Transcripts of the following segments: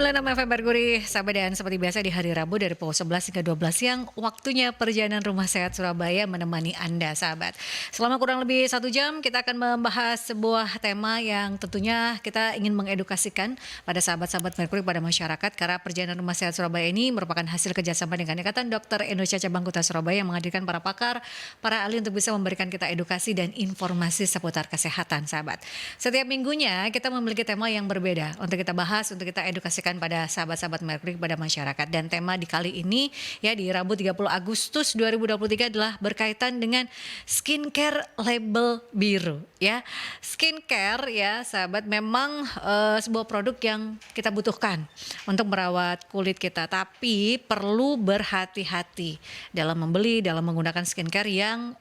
96 FM Merkuri, sahabat, dan seperti biasa di hari Rabu dari pukul 11 hingga 12 siang, waktunya perjalanan Rumah Sehat Surabaya menemani Anda, sahabat. Selama kurang lebih 1 jam, kita akan membahas sebuah tema yang tentunya kita ingin mengedukasikan pada sahabat-sahabat Merkuri, pada masyarakat, karena perjalanan Rumah Sehat Surabaya ini merupakan hasil kerjasama dengan Ikatan Dokter Indonesia Cabang Kuta Surabaya yang menghadirkan para pakar, para ahli untuk bisa memberikan kita edukasi dan informasi seputar kesehatan, sahabat. Setiap minggunya kita memiliki tema yang berbeda untuk kita bahas, untuk kita edukasikan pada sahabat-sahabat Merkuri, pada masyarakat. Dan tema di kali ini ya, di Rabu 30 Agustus 2023 adalah berkaitan dengan skincare label biru ya. Skincare ya sahabat, memang sebuah produk yang kita butuhkan untuk merawat kulit kita, tapi perlu berhati-hati dalam membeli, dalam menggunakan skincare yang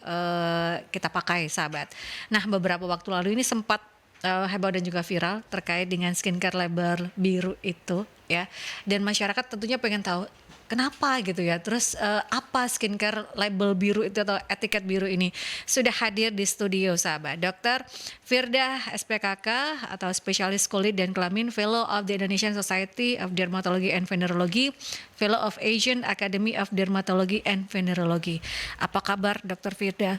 kita pakai, sahabat. Nah, beberapa waktu lalu ini sempat heboh dan juga viral terkait dengan skincare label biru itu ya, dan masyarakat tentunya pengen tahu kenapa gitu ya. Terus apa skincare label biru itu atau etiket biru ini? Sudah hadir di studio, sahabat, Dr. Firda SPKK atau spesialis kulit dan kelamin, Fellow of the Indonesian Society of Dermatology and Venerology, Fellow of Asian Academy of Dermatology and Venerology. Apa kabar, Dr. Firda?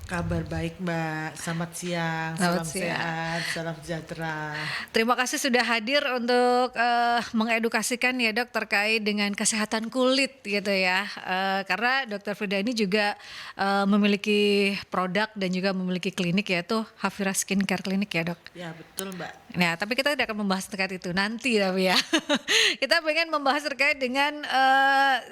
Kabar baik, Mbak. Selamat siang, salam sehat, salam sejahtera. Terima kasih sudah hadir untuk mengedukasikan ya, Dok, terkait dengan kesehatan kulit gitu ya. Karena Dr. Firda ini juga memiliki produk dan juga memiliki klinik, yaitu Hafira Skincare Clinic ya, Dok. Ya, betul, Mbak. Nah, tapi kita tidak akan membahas terkait itu nanti, tapi ya. Kita pengen membahas terkait dengan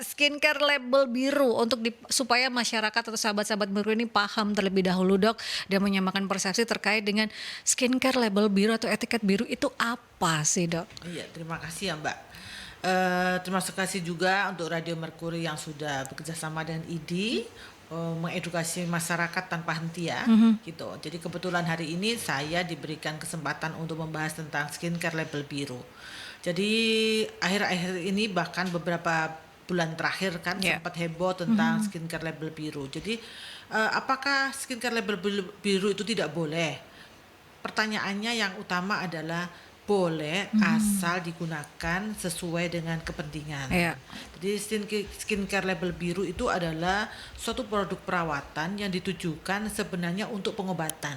skincare label biru untuk supaya masyarakat atau sahabat-sahabat biru ini paham terlebih dahulu, Dok, dan menyamakan persepsi terkait dengan skincare label biru atau etiket biru itu apa sih, Dok? Iya, terima kasih ya, Mbak. Terima kasih juga untuk Radio Merkuri yang sudah bekerjasama dengan IDI mengedukasi masyarakat tanpa henti ya, gitu. Jadi kebetulan hari ini saya diberikan kesempatan untuk membahas tentang skincare label biru. Jadi akhir-akhir ini, bahkan beberapa bulan terakhir kan sempat heboh tentang skincare label biru. Jadi apakah skincare label biru itu tidak boleh? Pertanyaannya yang utama adalah boleh asal digunakan sesuai dengan kepentingan. Jadi skincare label biru itu adalah suatu produk perawatan yang ditujukan sebenarnya untuk pengobatan.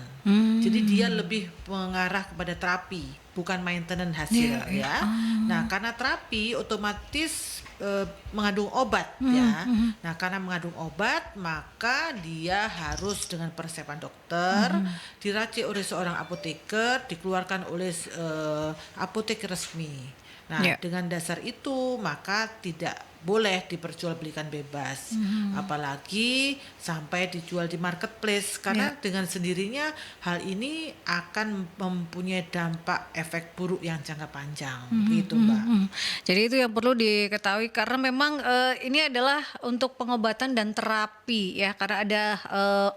Jadi dia lebih mengarah kepada terapi, bukan maintenance hasil ya. Nah, karena terapi otomatis mengandung obat ya. Nah, karena mengandung obat, maka dia harus dengan persepan dokter, diracik oleh seorang apoteker, dikeluarkan oleh apoteker resmi. Nah, dengan dasar itu maka tidak boleh diperjualbelikan bebas, apalagi sampai dijual di marketplace, karena dengan sendirinya hal ini akan mempunyai dampak efek buruk yang jangka panjang, gitu, Mbak. Jadi itu yang perlu diketahui, karena memang ini adalah untuk pengobatan dan terapi ya, karena ada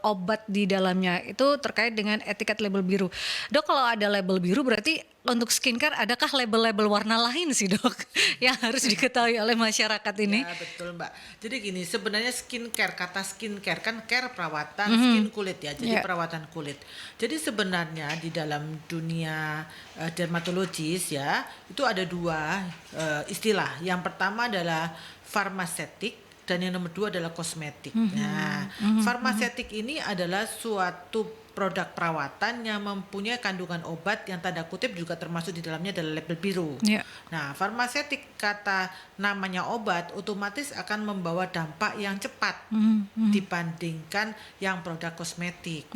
obat di dalamnya. Itu terkait dengan etiket label biru. Dok, kalau ada label biru berarti untuk skincare adakah label-label warna lain sih, Dok, yang harus diketahui oleh masyarakat ini? Ya, betul, Mbak. Jadi gini, sebenarnya skincare, kata skincare kan care perawatan, skin kulit ya, jadi perawatan kulit. Jadi sebenarnya di dalam dunia dermatologis ya, itu ada dua istilah. Yang pertama adalah farmasetik, dan yang nomor 2 adalah kosmetik. Nah, farmasetik ini adalah suatu produk perawatan yang mempunyai kandungan obat yang tanda kutip juga termasuk di dalamnya adalah label biru. Nah, farmasetik, kata namanya obat, otomatis akan membawa dampak yang cepat dibandingkan yang produk kosmetik.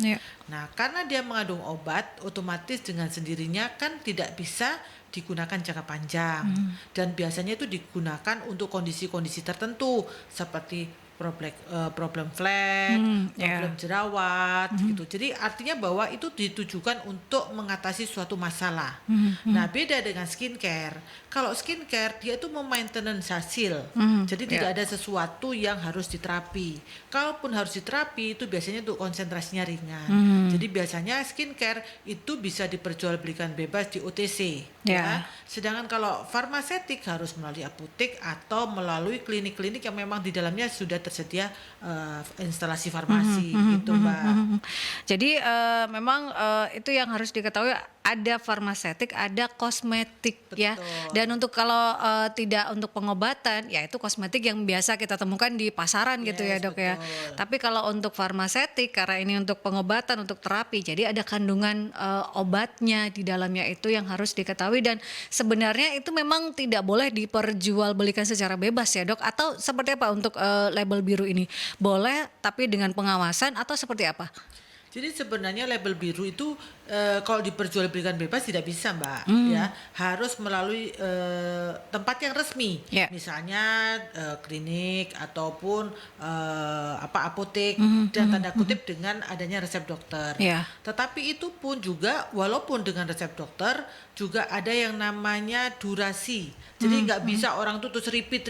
Nah, karena dia mengandung obat, otomatis dengan sendirinya kan tidak bisa digunakan jangka panjang, dan biasanya itu digunakan untuk kondisi-kondisi tertentu seperti problem flek, problem jerawat, gitu. Jadi artinya bahwa itu ditujukan untuk mengatasi suatu masalah. Nah, beda dengan skincare. Kalau skincare dia itu memaintenance hasil, jadi tidak ada sesuatu yang harus diterapi. Kalaupun harus diterapi, itu biasanya untuk konsentrasinya ringan. Jadi biasanya skincare itu bisa diperjualbelikan bebas di OTC. Ya. Sedangkan kalau farmasetik harus melalui apotek atau melalui klinik-klinik yang memang di dalamnya sudah tersedia instalasi farmasi, gitu, Mbak. Jadi memang itu yang harus diketahui, ada farmasetik, ada kosmetik ya. Betul. Dan untuk kalau tidak untuk pengobatan, ya itu kosmetik yang biasa kita temukan di pasaran gitu ya Yes, dok ya. betul. Tapi kalau untuk farmasetik, karena ini untuk pengobatan, untuk terapi, jadi ada kandungan obatnya di dalamnya itu yang harus diketahui dan sebenarnya itu memang tidak boleh diperjualbelikan secara bebas ya dok. Atau seperti apa untuk label biru ini? Boleh tapi dengan pengawasan atau seperti apa? Jadi sebenarnya label biru itu kalau diperjualbelikan bebas tidak bisa Mbak, ya harus melalui tempat yang resmi, Ya. misalnya klinik ataupun apotek dan tanda kutip dengan adanya resep dokter. Ya. Tetapi itu pun juga walaupun dengan resep dokter juga ada yang namanya durasi. Jadi nggak bisa orang tuh terus repeat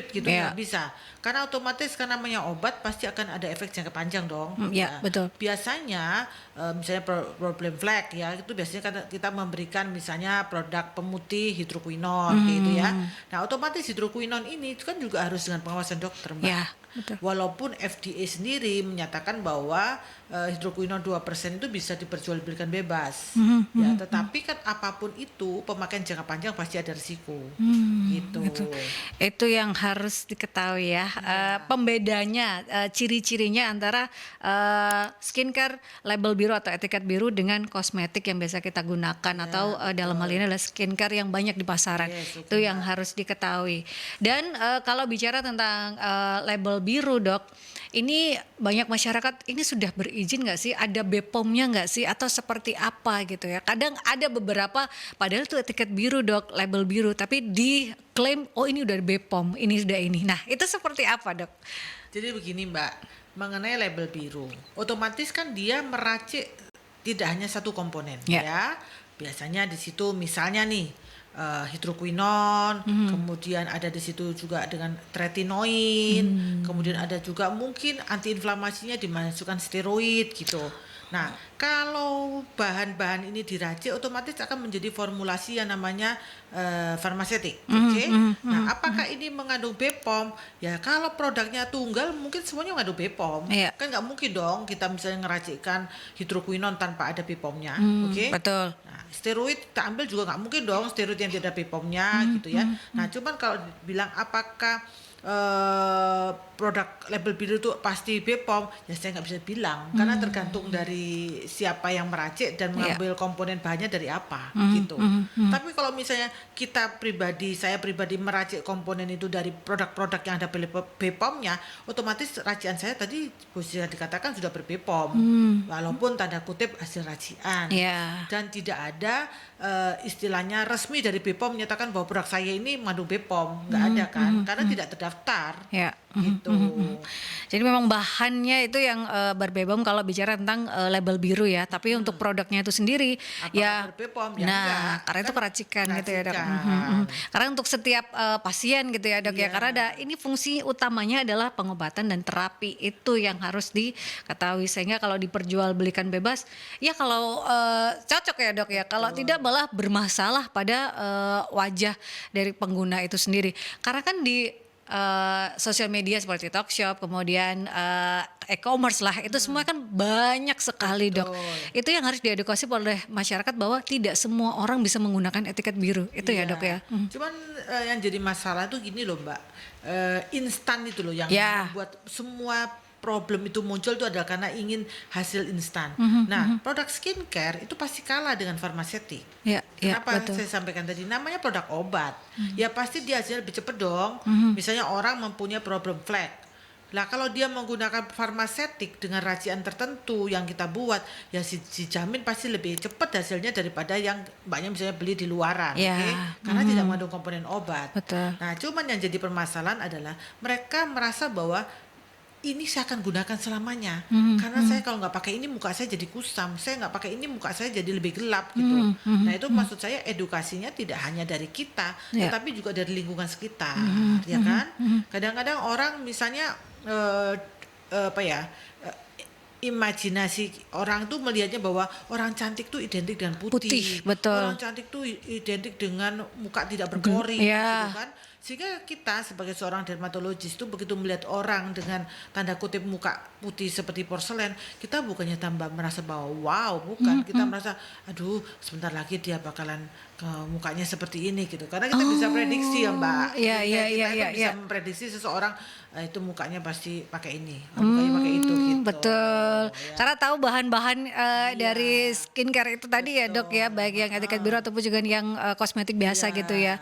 gitu Ya. nggak bisa. Karena otomatis kan namanya obat pasti akan ada efek jangka panjang dong. Ya, betul. Biasanya misalnya problem flek ya itu biasanya kita memberikan misalnya produk pemutih hidroquinone gitu ya. Nah otomatis hidroquinone ini kan juga harus dengan pengawasan dokter Mbak. Ya, betul. Walaupun FDA sendiri menyatakan bahwa hidroquinone 2% itu bisa diperjualbelikan bebas. Ya, tetapi kan apapun itu pemakaian jangka panjang pasti ada risiko. Gitu. Itu yang harus diketahui ya. Pembedanya, ciri-cirinya antara skincare label biru atau etiket biru dengan kosmetik yang biasa kita gunakan atau dalam hal ini adalah skincare yang banyak di pasaran. Yes, Itu yang harus diketahui. Dan kalau bicara tentang label biru dok, ini banyak masyarakat ini sudah berizin nggak sih? Ada BPOM-nya nggak sih? Atau seperti apa gitu ya? Kadang ada beberapa padahal itu etiket biru dok, label biru, tapi diklaim oh ini udah BPOM, ini sudah ini. Nah itu seperti apa dok? Jadi begini Mbak, mengenai label biru, otomatis kan dia meracik tidak hanya satu komponen ya. Biasanya di situ misalnya nih hidroquinone, kemudian ada di situ juga dengan tretinoin, kemudian ada juga mungkin antiinflamasinya dimasukkan steroid gitu. Nah, kalau bahan-bahan ini diracik otomatis akan menjadi formulasi yang namanya farmasetik. Oke. Nah, apakah ini mengandung BPOM? Ya, kalau produknya tunggal mungkin semuanya mengandung BPOM. Iya. Kan nggak mungkin dong kita misalnya ngeracikkan hidroquinone tanpa ada BPOM-nya. Oke. Betul. Nah, steroid kita ambil juga nggak mungkin dong steroid yang tidak ada BPOM-nya gitu ya. Nah, cuman kalau bilang apakah produk label biru itu pasti BPOM, ya saya nggak bisa bilang karena tergantung dari siapa yang meracik dan mengambil komponen bahannya dari apa gitu. Tapi kalau misalnya saya pribadi meracik komponen itu dari produk-produk yang ada BPOM-nya, otomatis racikan saya tadi bisa dikatakan sudah ber-BPOM walaupun tanda kutip hasil racikan dan tidak ada istilahnya resmi dari BPOM menyatakan bahwa produk saya ini mengandung BPOM, nggak ada kan karena tidak terdaftar. Gitu. Jadi memang bahannya itu yang ber-BPOM kalau bicara tentang label biru ya. Tapi untuk produknya itu sendiri apakah ber-BPOM? Ya nah enggak, karena itu keracikan gitu ya dok. keracikan. Karena untuk setiap pasien gitu ya dok ya. Karena ada ini fungsi utamanya adalah pengobatan dan terapi itu yang harus diketahui sehingga kalau diperjualbelikan bebas ya kalau cocok ya dok ya. Kalau tidak malah bermasalah pada wajah dari pengguna itu sendiri. Karena kan di sosial media seperti Talkshop, kemudian e-commerce lah, itu semua kan banyak sekali dok. Itu yang harus diedukasi oleh masyarakat bahwa tidak semua orang bisa menggunakan etiket biru, itu ya dok ya. Cuman yang jadi masalah tuh gini loh Mbak, instan itu loh yang membuat semua problem itu muncul itu adalah karena ingin hasil instan. Nah, produk skincare itu pasti kalah dengan farmasetik. Kenapa saya sampaikan tadi? Namanya produk obat. Ya pasti dia hasilnya lebih cepat dong. Misalnya orang mempunyai problem flek. Lah kalau dia menggunakan farmasetik dengan racian tertentu yang kita buat, ya dijamin pasti lebih cepat hasilnya daripada yang mbaknya misalnya beli di luaran, karena tidak mengandung komponen obat. Nah, cuman yang jadi permasalahan adalah mereka merasa bahwa ini saya akan gunakan selamanya karena saya kalau nggak pakai ini muka saya jadi kusam, saya nggak pakai ini muka saya jadi lebih gelap gitu. Nah itu maksud saya edukasinya tidak hanya dari kita, tetapi juga dari lingkungan sekitar, ya kan? Kadang-kadang orang misalnya imajinasi orang tuh melihatnya bahwa orang cantik tuh identik dengan putih, betul. Orang cantik tuh identik dengan muka tidak berpori, gitu kan? Sehingga kita sebagai seorang dermatologis itu begitu melihat orang dengan tanda kutip muka putih seperti porselen, kita bukannya tambah merasa bahwa wow, bukan. Kita merasa, aduh, sebentar lagi dia bakalan mukanya seperti ini gitu. Karena kita bisa prediksi ya, Mbak. Iya, Jadi iya, kayak kita iya, itu iya, bisa iya. memprediksi seseorang itu mukanya pasti pakai ini, mukanya pakai itu gitu. Betul. Ya. Karena tahu bahan-bahan dari Iya, skincare itu tadi ya dok ya, betul. baik yang etiket biru ataupun juga yang kosmetik biasa Iya. gitu ya.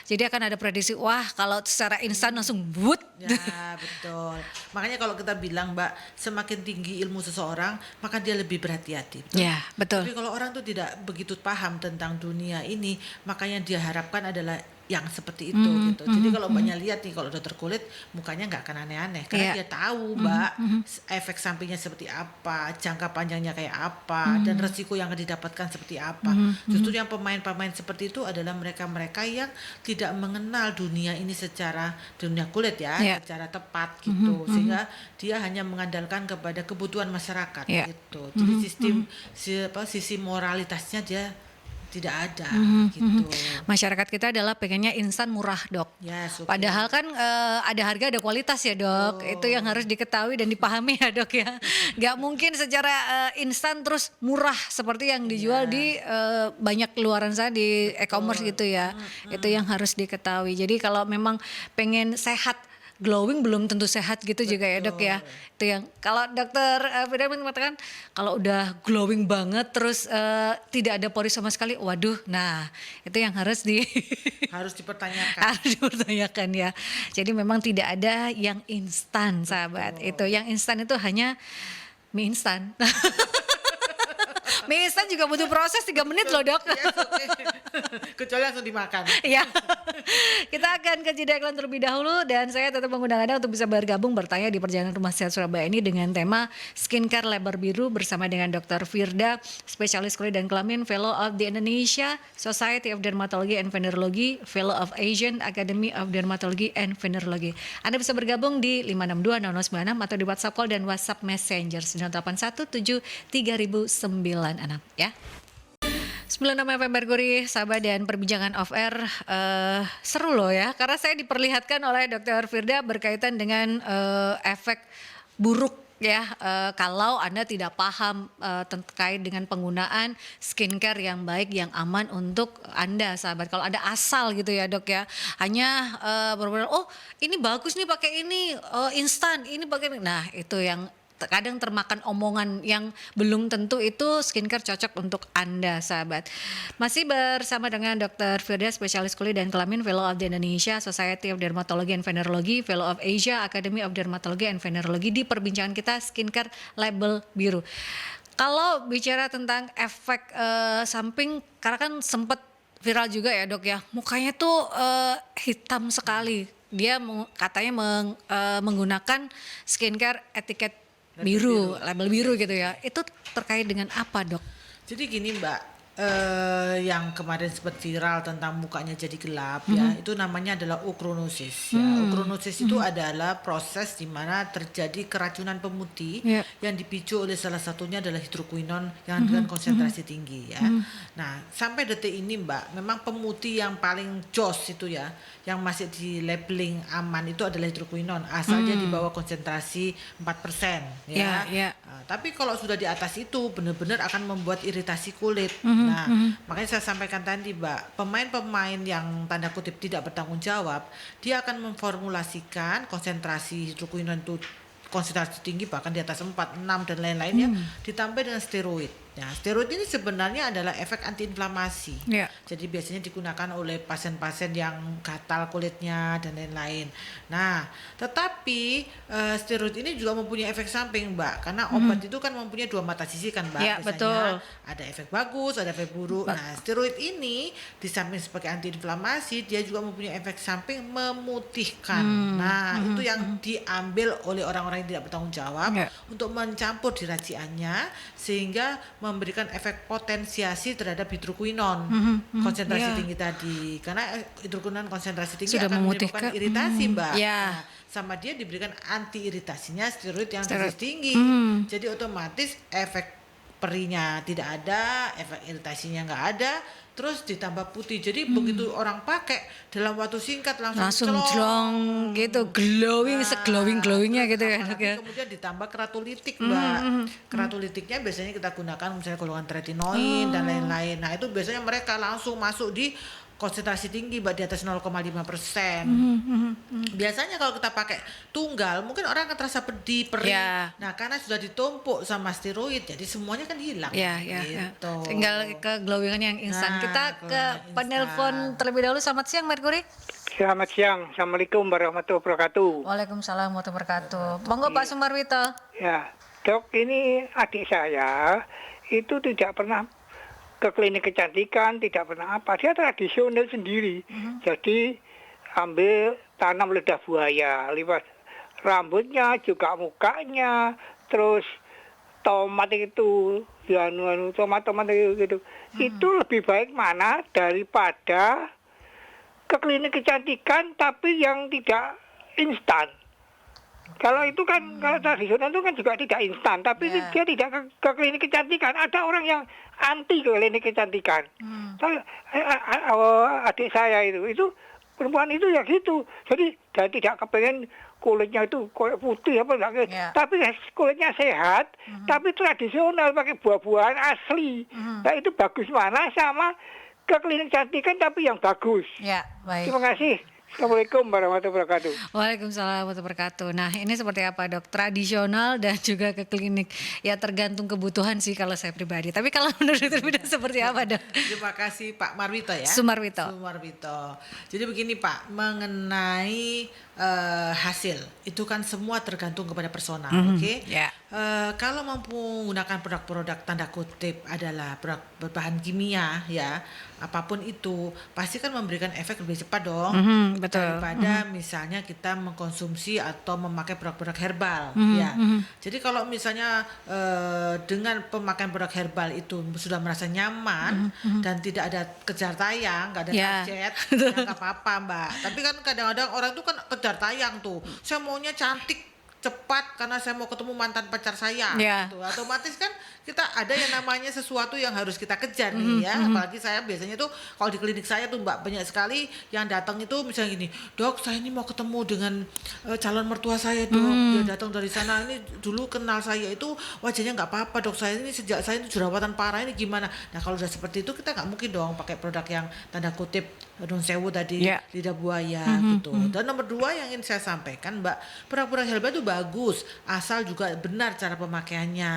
Jadi akan ada prediksi, wah kalau secara instan langsung but. Ya, betul. Makanya kalau kita bilang, Mbak, semakin tinggi ilmu seseorang, maka dia lebih berhati-hati. Betul? Ya, betul. Tapi kalau orang tuh tidak begitu paham tentang dunia ini, makanya dia harapkan adalah yang seperti itu gitu. Jadi kalau Mbaknya lihat nih, kalau dokter kulit mukanya nggak akan aneh-aneh karena Iya. dia tahu, Mbak, efek sampingnya seperti apa, jangka panjangnya kayak apa, dan resiko yang akan didapatkan seperti apa. Justru yang pemain-pemain seperti itu adalah mereka-mereka yang tidak mengenal dunia ini secara dunia kulit ya, Iya. secara tepat gitu. Sehingga dia hanya mengandalkan kepada kebutuhan masyarakat Iya. gitu. Jadi sisi moralitasnya dia tidak ada gitu. Masyarakat kita adalah pengennya instan murah dok. Yes, oke. Padahal kan ada harga ada kualitas ya dok. Itu yang harus diketahui dan dipahami ya dok ya. Gak mungkin secara instan terus murah seperti yang dijual di banyak luaran sana di e-commerce gitu ya. Itu yang harus diketahui. Jadi kalau memang pengen sehat, glowing belum tentu sehat gitu juga ya dok ya. Itu yang kalau dokter Firda mengatakan kalau udah glowing banget terus tidak ada pori sama sekali, waduh, nah itu yang harus Harus dipertanyakan. harus dipertanyakan ya. Jadi memang tidak ada yang instan sahabat. Itu yang instan itu hanya mie instan. Mie instan juga butuh proses 3 menit loh dok. Yes, oke. Kecuali langsung dimakan. Ya, kita akan ke jeda iklan terlebih dahulu dan saya tetap mengundang Anda untuk bisa bergabung bertanya di perjalanan Rumah Sehat Surabaya ini dengan tema Skincare Lebar Biru bersama dengan Dr. Firda, spesialis kulit dan kelamin, Fellow of the Indonesia Society of Dermatology and Venerology, Fellow of Asian Academy of Dermatology and Venerology. Anda bisa bergabung di 562-0096 atau di WhatsApp call dan WhatsApp Messenger 08173009 ya. 96 FM Mercury, sahabat dan perbincangan off air seru loh ya, karena saya diperlihatkan oleh Dr. Firda berkaitan dengan efek buruk ya kalau Anda tidak paham terkait dengan penggunaan skincare yang baik, yang aman untuk Anda sahabat. Kalau ada asal gitu ya dok ya, hanya benar-benar oh ini bagus nih pakai ini instan, ini pakai, nah itu yang kadang termakan omongan yang belum tentu itu skincare cocok untuk Anda sahabat. Masih bersama dengan Dr. Firda, spesialis kulit dan kelamin, Fellow of the Indonesia Society of Dermatology and Venerology, Fellow of Asia Academy of Dermatology and Venerology di perbincangan kita skincare label biru. Kalau bicara tentang efek samping, karena kan sempat viral juga ya dok ya, mukanya tuh hitam sekali. Dia katanya menggunakan skincare etiket biru, label biru gitu ya. Itu terkait dengan apa dok? Jadi gini Mbak, yang kemarin sempat viral tentang mukanya jadi gelap ya, itu namanya adalah ochronosis. Ya. Ochronosis itu adalah proses di mana terjadi keracunan pemutih yang dipicu oleh salah satunya adalah hidroquinon yang dengan konsentrasi tinggi ya. Nah sampai detik ini Mbak, memang pemutih yang paling jos itu ya, yang masih di labeling aman itu adalah hidroquinon, asal dia di bawah konsentrasi 4% ya. Nah, tapi kalau sudah di atas itu benar-benar akan membuat iritasi kulit. Nah, makanya saya sampaikan tadi, Mbak, pemain-pemain yang tanda kutip tidak bertanggung jawab, dia akan memformulasikan konsentrasi hidroquinon itu konsentrasi tinggi bahkan di atas 4, 6 dan lain-lainnya ditambah dengan steroid. Nah, steroid ini sebenarnya adalah efek antiinflamasi. Jadi biasanya digunakan oleh pasien-pasien yang gatal kulitnya dan lain-lain. Nah, tetapi steroid ini juga mempunyai efek samping, Mbak, karena obat itu kan mempunyai dua mata sisi kan, Mbak. Ya, Biasanya betul. ada efek bagus, ada efek buruk. Nah, steroid ini di samping sebagai antiinflamasi, dia juga mempunyai efek samping memutihkan. Nah, itu yang diambil oleh orang-orang yang tidak bertanggung jawab untuk mencampur di raciannya sehingga memberikan efek potensiasi terhadap hidroquinon konsentrasi tinggi tadi, karena hidroquinon konsentrasi tinggi sudah akan menyebabkan iritasi Mbak. Ya. Nah, sama dia diberikan anti iritasinya steroid yang dosis tinggi, jadi otomatis efek perinya tidak ada, efek iritasinya nggak ada, terus ditambah putih. Jadi begitu orang pakai dalam waktu singkat langsung jelong gitu, glowing, seglowing-glowingnya gitu ya, Dok, ya. kemudian ditambah keratulitik, Mbak. Keratulitiknya biasanya kita gunakan misalnya golongan tretinoin dan lain-lain. Nah itu biasanya mereka langsung masuk di konsentrasi tinggi, Mbak, di atas 0,5%. Biasanya kalau kita pakai tunggal mungkin orang akan terasa pedih, perih. Ya. Nah karena sudah ditumpuk sama steroid, jadi semuanya kan hilang. Ya. Gitu. Tinggal ke glowingan yang instan. Nah, Kita ke glowingan penelpon instan. terlebih dahulu. Selamat siang, Merkuri. Selamat siang, Assalamualaikum warahmatullahi wabarakatuh. Waalaikumsalam warahmatullahi wabarakatuh. Monggo Pak Sumarwito. Ya, Dok, ini adik saya itu tidak pernah ke klinik kecantikan, tidak pernah apa. Dia tradisional sendiri. Jadi ambil tanam lidah buaya, lipat rambutnya juga mukanya, terus tomat itu, ya tomat itu gitu. Itu lebih baik mana daripada ke klinik kecantikan tapi yang tidak instan. Kalau itu kan kalau tradisional itu kan juga tidak instan, tapi dia tidak ke klinik kecantikan. Ada orang yang anti ke klinik kecantikan. Adik saya itu perempuan itu ya gitu. Jadi dia tidak kepengen kulitnya itu kulit putih apa enggak. Tapi kulitnya sehat, tapi tradisional pakai buah-buahan asli. Nah itu bagus mana sama ke klinik kecantikan tapi yang bagus. Ya, baik. Terima kasih. Assalamualaikum warahmatullahi wabarakatuh. Waalaikumsalam warahmatullahi wabarakatuh. Nah ini seperti apa, Dok? Tradisional dan juga ke klinik. Ya tergantung kebutuhan sih kalau saya pribadi. Tapi kalau menurut Bida seperti apa, Dok? Terima kasih Pak Marwito ya. Sumarwito. Jadi begini Pak, mengenai hasil itu kan semua tergantung kepada personal, oke? Ya. Kalau mampu menggunakan produk-produk tanda kutip adalah produk berbahan kimia ya, apapun itu pasti kan memberikan efek lebih cepat dong Betul. daripada misalnya kita mengkonsumsi atau memakai produk-produk herbal ya. Jadi kalau misalnya dengan pemakaian produk herbal itu sudah merasa nyaman dan tidak ada kejar tayang, nggak ada target, ya nggak apa-apa Mbak. Tapi kan kadang-kadang orang itu kan kejar tayang tuh, saya maunya cantik cepat karena saya mau ketemu mantan pacar saya gitu. Otomatis kan kita ada yang namanya sesuatu yang harus kita kejar nih ya. Apalagi saya biasanya tuh kalau di klinik saya tuh Mbak banyak sekali yang datang itu misalnya gini, Dok saya ini mau ketemu dengan calon mertua saya Dok, dia datang dari sana, ini dulu kenal saya itu wajahnya nggak apa-apa Dok, saya ini sejak saya ini jerawatan parah ini gimana. Nah kalau udah seperti itu kita nggak mungkin dong pakai produk yang tanda kutip non sewu tadi lidah buaya gitu. Dan nomor 2 yang ingin saya sampaikan Mbak, produk-produk herbal itu bagus asal juga benar cara pemakaiannya.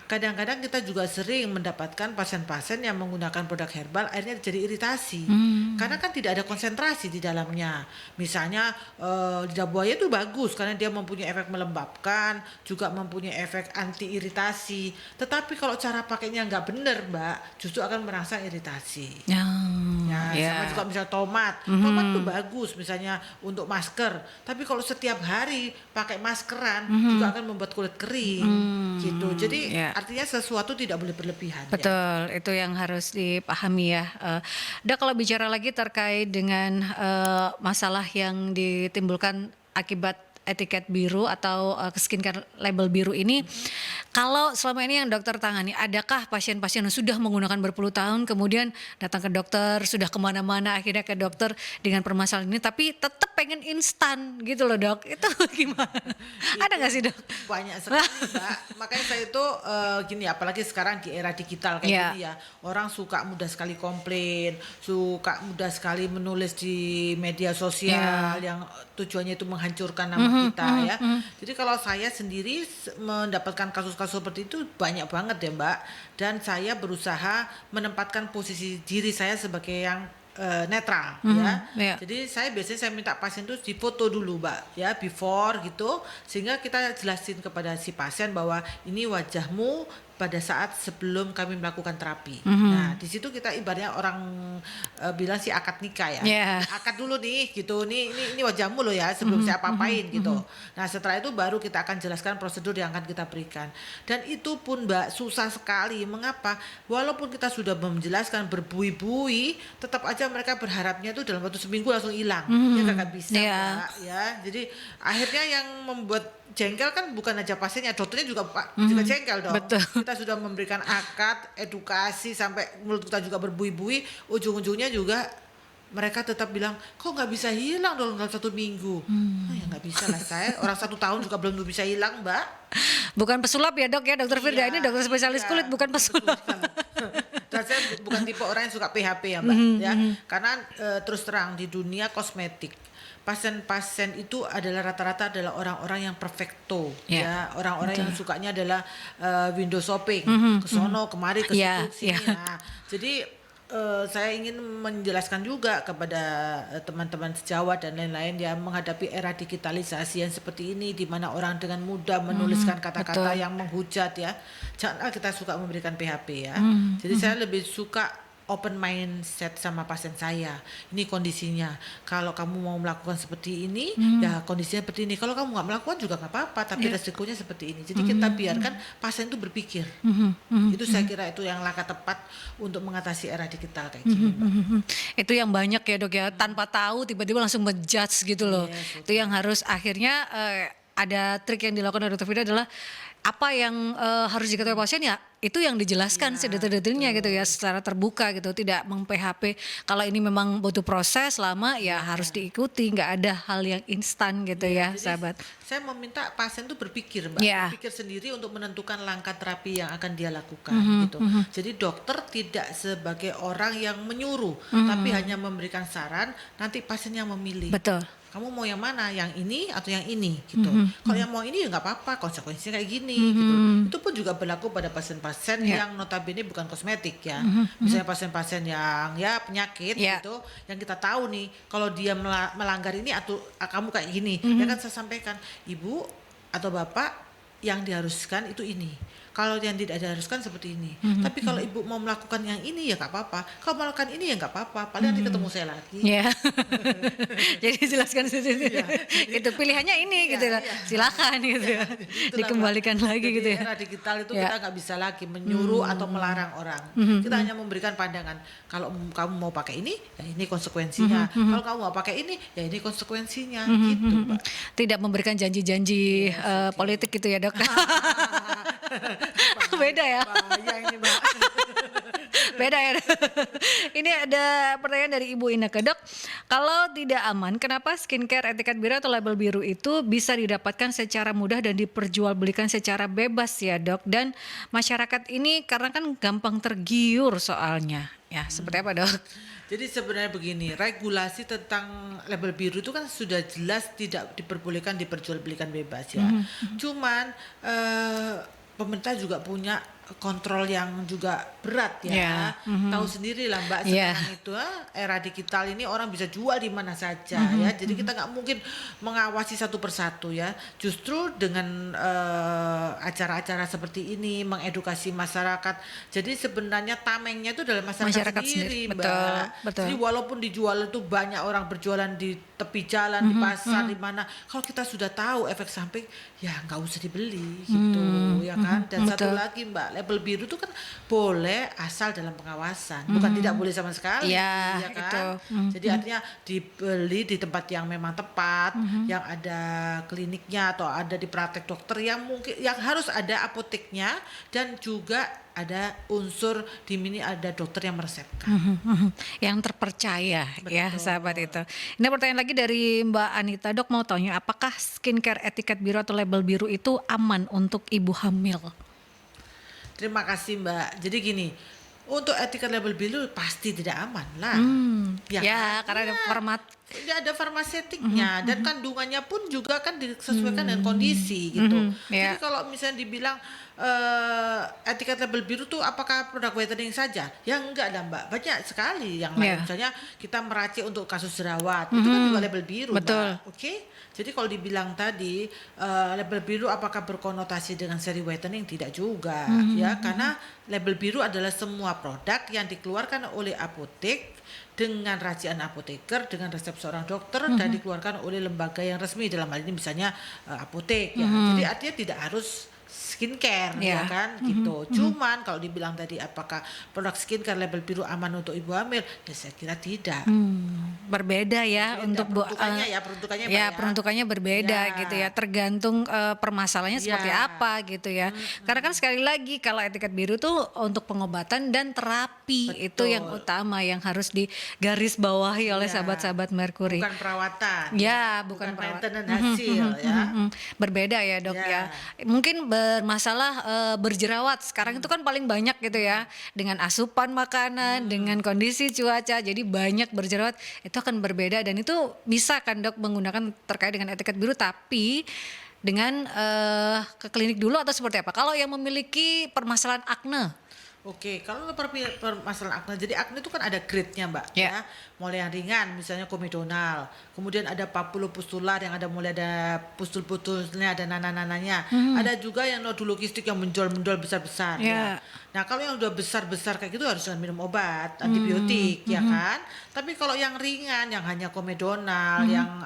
Kadang-kadang kita juga sering mendapatkan pasien-pasien yang menggunakan produk herbal akhirnya jadi iritasi karena kan tidak ada konsentrasi di dalamnya. Misalnya lidah buaya itu bagus karena dia mempunyai efek melembabkan, juga mempunyai efek anti iritasi. Tetapi kalau cara pakainya nggak benar Mbak, justru akan merangsang iritasi. Sama juga misalnya tomat itu bagus misalnya untuk masker, tapi kalau setiap hari pakai maskeran juga akan membuat kulit kering gitu. Jadi artinya sesuatu tidak boleh berlebihan. Betul, itu yang harus dipahami ya. Dok, kalau bicara lagi terkait dengan masalah yang ditimbulkan akibat etiket biru atau skincare label biru ini, kalau selama ini yang dokter tangani, adakah pasien-pasien yang sudah menggunakan berpuluh tahun kemudian datang ke dokter, sudah kemana-mana akhirnya ke dokter dengan permasalahan ini tapi tetap pengen instan gitu loh Dok, itu gimana? Ada nggak sih Dok? Banyak sekali Mbak, makanya saya itu gini, apalagi sekarang di era digital kayak gini ya, orang suka mudah sekali komplain, suka mudah sekali menulis di media sosial yang tujuannya itu menghancurkan nama kita ya. Jadi kalau saya sendiri mendapatkan kasus-kasus seperti itu banyak banget ya Mbak, dan saya berusaha menempatkan posisi diri saya sebagai yang netral ya. Jadi saya biasanya minta pasien itu difoto dulu Mbak ya, before gitu, sehingga kita jelasin kepada si pasien bahwa ini wajahmu pada saat sebelum kami melakukan terapi. Nah, di situ kita ibaratnya orang bilang sih akad nikah ya. Akad dulu nih gitu. Ini wajahmu loh ya sebelum saya apa-apain gitu. Nah, setelah itu baru kita akan jelaskan prosedur yang akan kita berikan. Dan itu pun Mbak susah sekali. Mengapa? Walaupun kita sudah menjelaskan berbuih-buih, tetap aja mereka berharapnya itu dalam waktu seminggu langsung hilang. Ya nggak bisa Mbak ya. Jadi akhirnya yang membuat jengkel kan bukan aja pasiennya, dokternya juga juga jengkel dong. Betul. kita sudah memberikan akad, edukasi sampai mulut kita juga berbuih-buih, ujung-ujungnya juga mereka tetap bilang, kok nggak bisa hilang dalam 1 minggu? Oh, ya nggak bisa lah saya, orang 1 tahun juga belum bisa hilang, Mbak. Bukan pesulap ya dok ya, dokter Firda ini dokter spesialis kulit bukan pesulap. Dan saya bukan tipe orang yang suka PHP ya Mbak, ya. Karena terus terang di dunia kosmetik, pasien-pasien itu adalah rata-rata adalah orang-orang yang perfecto, ya, orang-orang yang sukanya adalah window shopping, ke sono kemari ke situ sini. Nah, jadi saya ingin menjelaskan juga kepada teman-teman sejawat dan lain-lain yang menghadapi era digitalisasi yang seperti ini, di mana orang dengan mudah menuliskan kata-kata yang menghujat, ya. Janganlah kita suka memberikan PHP, ya. Jadi saya lebih suka open mindset sama pasien saya. Ini kondisinya. Kalau kamu mau melakukan seperti ini, ya kondisinya seperti ini. Kalau kamu nggak melakukan juga nggak apa-apa, tapi resikonya seperti ini. Jadi kita biarkan pasien itu berpikir. Itu saya kira itu yang langkah tepat untuk mengatasi era digital kayak gini. Itu yang banyak ya dok ya, tanpa tahu tiba-tiba langsung menjudge gitu loh. Itu yang harus akhirnya ada trik yang dilakukan oleh dokter Vida adalah apa yang harus diketahui pasien ya itu yang dijelaskan sedetail-detailnya gitu ya, secara terbuka gitu, tidak meng-PHP. Kalau ini memang butuh proses lama ya harus diikuti, nggak ada hal yang instan gitu ya sahabat. Saya meminta pasien itu berpikir Mbak, berpikir sendiri untuk menentukan langkah terapi yang akan dia lakukan gitu. Jadi dokter tidak sebagai orang yang menyuruh, tapi hanya memberikan saran, nanti pasien yang memilih. Betul. Kamu mau yang mana, yang ini atau yang ini gitu. Kalau yang mau ini ya nggak apa-apa, konsekuensinya kayak gini gitu. Itu pun juga berlaku pada pasien-pasien yang notabene bukan kosmetik ya. Misalnya pasien-pasien yang ya penyakit gitu, yang kita tahu nih kalau dia melanggar ini atau kamu kayak gini, ya kan saya sampaikan, ibu atau bapak yang diharuskan itu ini. Kalau yang tidak diharuskan seperti ini. Tapi kalau ibu mau melakukan yang ini ya nggak apa-apa. Kalau melakukan ini ya nggak apa-apa. Paling nanti ketemu saya lagi. Jadi jelaskan itu pilihannya ini gitu. Silakan gitu ya. Dikembalikan lagi gitu ya. Era digital itu kita nggak bisa lagi menyuruh atau melarang orang. Kita hanya memberikan pandangan. Kalau kamu mau pakai ini, ya ini konsekuensinya. Kalau kamu mau pakai ini, ya ini konsekuensinya. Gitu, Pak. Tidak memberikan janji-janji politik gitu ya dok. Beda ya. Bahaya ini Mbak. Beda ya. Ini ada pertanyaan dari Ibu Ineke, dok. Kalau tidak aman, kenapa skincare etiket biru atau label biru itu bisa didapatkan secara mudah dan diperjualbelikan secara bebas ya dok? Dan masyarakat ini karena kan gampang tergiur soalnya. Ya seperti apa dok? Jadi sebenarnya begini, regulasi tentang label biru itu kan sudah jelas tidak diperbolehkan diperjualbelikan bebas ya. Cuman pemerintah juga punya kontrol yang juga berat ya. Tahu sendiri lah Mbak, sekarang itu era digital ini orang bisa jual di mana saja ya. Jadi kita nggak mungkin mengawasi satu persatu ya. Justru dengan acara-acara seperti ini mengedukasi masyarakat. Jadi sebenarnya tamengnya itu adalah masyarakat sendiri Mbak. Betul. Jadi walaupun dijual itu banyak orang berjualan di tepi jalan, di pasar, di mana. Kalau kita sudah tahu efek samping, ya nggak usah dibeli gitu ya kan. Dan satu lagi Mbak, label biru itu kan boleh asal dalam pengawasan, bukan tidak boleh sama sekali, ya kan. Jadi artinya dibeli di tempat yang memang tepat, yang ada kliniknya atau ada di praktek dokter yang mungkin yang harus ada apoteknya dan juga ada unsur di mini ada dokter yang meresepkan. Yang terpercaya. Betul. Ya sahabat itu. Ini pertanyaan lagi dari Mbak Anita, dok mau tanya apakah skincare etiket biru atau label biru itu aman untuk ibu hamil? Terima kasih Mbak. Jadi gini, untuk etiket label biru pasti tidak aman lah. Ya karena ada ada farmaseutiknya dan kandungannya pun juga kan disesuaikan dengan kondisi gitu. Jadi kalau misalnya dibilang etiket label biru tuh apakah produk whitening saja? Ya enggak lah Mbak, banyak sekali yang lain. Misalnya kita meracik untuk kasus jerawat, itu kan juga label biru. Betul. Mbak. Oke. Jadi kalau dibilang tadi label biru apakah berkonotasi dengan seri whitening? Tidak juga ya, karena label biru adalah semua produk yang dikeluarkan oleh apotek dengan racian apoteker dengan resep seorang dokter dan dikeluarkan oleh lembaga yang resmi, dalam hal ini misalnya apotek ya. Jadi artinya tidak harus skincare Ya. ya kan gitu. Cuman kalau dibilang tadi apakah produk skincare label biru aman untuk ibu hamil? Ya saya kira tidak. Berbeda ya Beda untuk peruntukannya ya, peruntukannya Mbak ya ya. peruntukannya berbeda Ya. gitu ya, tergantung permasalahannya seperti Ya. apa gitu ya. Karena kan sekali lagi kalau etiket biru tuh untuk pengobatan dan terapi itu yang Betul. utama yang harus digarisbawahi oleh Ya. sahabat-sahabat Merkuri. Bukan perawatan. Ya, bukan perawat. maintenance hasil ya. Berbeda ya dok ya. Mungkin bermasalah berjerawat sekarang itu kan paling banyak gitu ya. Dengan asupan makanan, dengan kondisi cuaca, jadi banyak berjerawat itu akan berbeda dan itu bisa kan dok menggunakan terkait dengan etiket biru tapi dengan ke klinik dulu atau seperti apa? Kalau yang memiliki permasalahan akne, Oke, kalau untuk permasalahan akne, jadi akne itu kan ada grade-nya Mbak, Ya. ya. Mulai yang ringan, misalnya komedonal, kemudian ada papulopustular yang ada mulai ada pustul-pustulnya, ada nanah-nanahnya, ada juga yang nodulokistik yang menjol-menjol besar-besar, Ya. ya. Nah kalau yang udah besar-besar kayak gitu harus dengan minum obat antibiotik, ya kan. Tapi kalau yang ringan, yang hanya komedonal, yang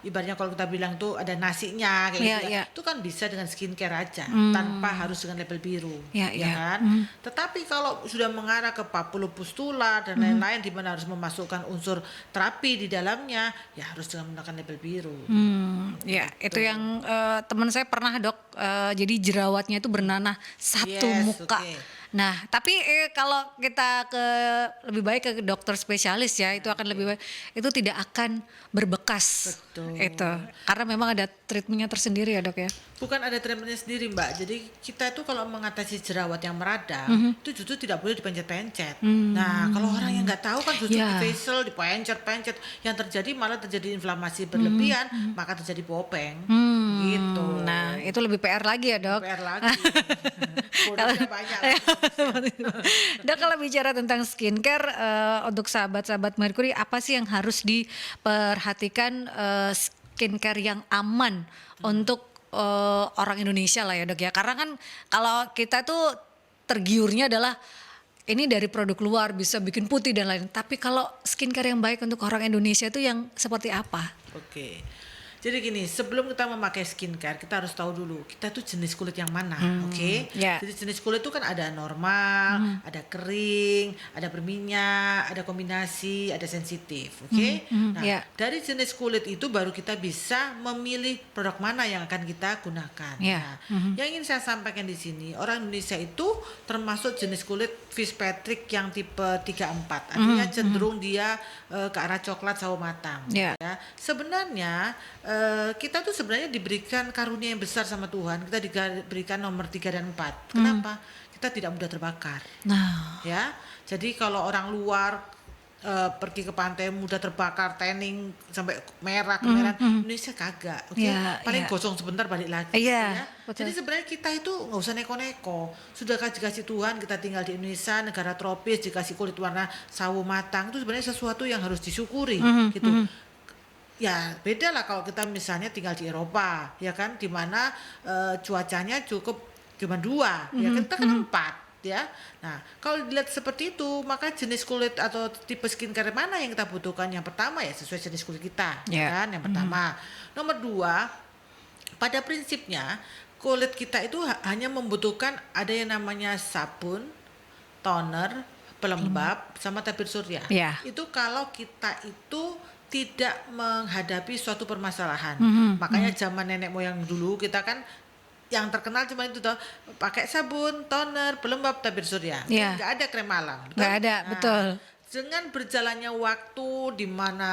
ibaratnya kalau kita bilang tuh ada nasinya kayak Ya, gitu, ya. itu kan bisa dengan skincare aja, tanpa harus dengan label biru, Ya, ya ya. kan. Tetapi kalau sudah mengarah ke papulopustular dan lain-lain di mana harus memasukkan unsur terapi di dalamnya, ya harus dengan menggunakan label biru. Ya itu yang teman saya pernah dok, jadi jerawatnya itu bernanah satu Yes, muka. oke. Nah tapi kalau kita lebih baik ke dokter spesialis ya itu akan lebih baik, itu tidak akan berbekas. Betul. Itu karena memang ada treatmentnya tersendiri ya dok ya. Bukan ada treatmentnya sendiri Mbak. Jadi kita itu kalau mengatasi jerawat yang meradang itu justru tidak boleh dipencet-pencet. Nah kalau orang yang nggak tahu kan justru Ya. di facial, dipencet-pencet, yang terjadi malah terjadi inflamasi berlebihan, maka terjadi popeng. Gitu. Nah itu lebih PR lagi ya dok. PR lagi. Bonusnya banyak. Dok kalau bicara tentang skincare untuk sahabat-sahabat Merkuri apa sih yang harus diperhatikan skincare yang aman untuk orang Indonesia lah ya dok ya, karena kan kalau kita tuh tergiurnya adalah ini dari produk luar bisa bikin putih dan lain, tapi kalau skincare yang baik untuk orang Indonesia itu yang seperti apa? Oke. Jadi gini, sebelum kita memakai skincare, kita harus tahu dulu kita tuh jenis kulit yang mana, oke? Ya. Jadi jenis kulit itu kan ada normal, ada kering, ada berminyak, ada kombinasi, ada sensitif, oke? Nah, Ya. dari jenis kulit itu baru kita bisa memilih produk mana yang akan kita gunakan. Ya. Nah, yang ingin saya sampaikan di sini, orang Indonesia itu termasuk jenis kulit Fitzpatrick yang tipe 34, artinya cenderung dia ke arah coklat sawo matang. Ya. Ya, sebenarnya kita tuh sebenarnya diberikan karunia yang besar sama Tuhan. Kita diberikan nomor 3 dan 4. Kenapa? Kita tidak mudah terbakar. Nah, Ya. Jadi kalau orang luar pergi ke pantai mudah terbakar, tanning sampai merah kemerahan, Indonesia kagak. Oke. Ya, Paling ya. gosong sebentar balik lagi. Iya, ya. betul. Jadi sebenarnya kita itu nggak usah neko-neko. Sudah dikasih Tuhan kita tinggal di Indonesia, negara tropis, dikasih kulit warna sawo matang, itu sebenarnya sesuatu yang harus disyukuri gitu. Ya beda lah kalau kita misalnya tinggal di Eropa, ya kan, di mana cuacanya cukup cuma 2, ya kan, kita kan 4, ya. Nah kalau dilihat seperti itu, maka jenis kulit atau tipe skincare mana yang kita butuhkan? Yang pertama ya sesuai jenis kulit kita, ya Ya. kan, yang pertama. Nomor 2, pada prinsipnya kulit kita itu hanya membutuhkan ada yang namanya sabun, toner, pelembab, sama tabir surya. Ya. Itu kalau kita itu tidak menghadapi suatu permasalahan. Makanya zaman nenek moyang dulu kita kan yang terkenal cuma itu toh, pakai sabun, toner, pelembab, tabir surya. Iya. Nggak ada krem malam. Betul? Nggak ada, betul. Dengan berjalannya waktu di mana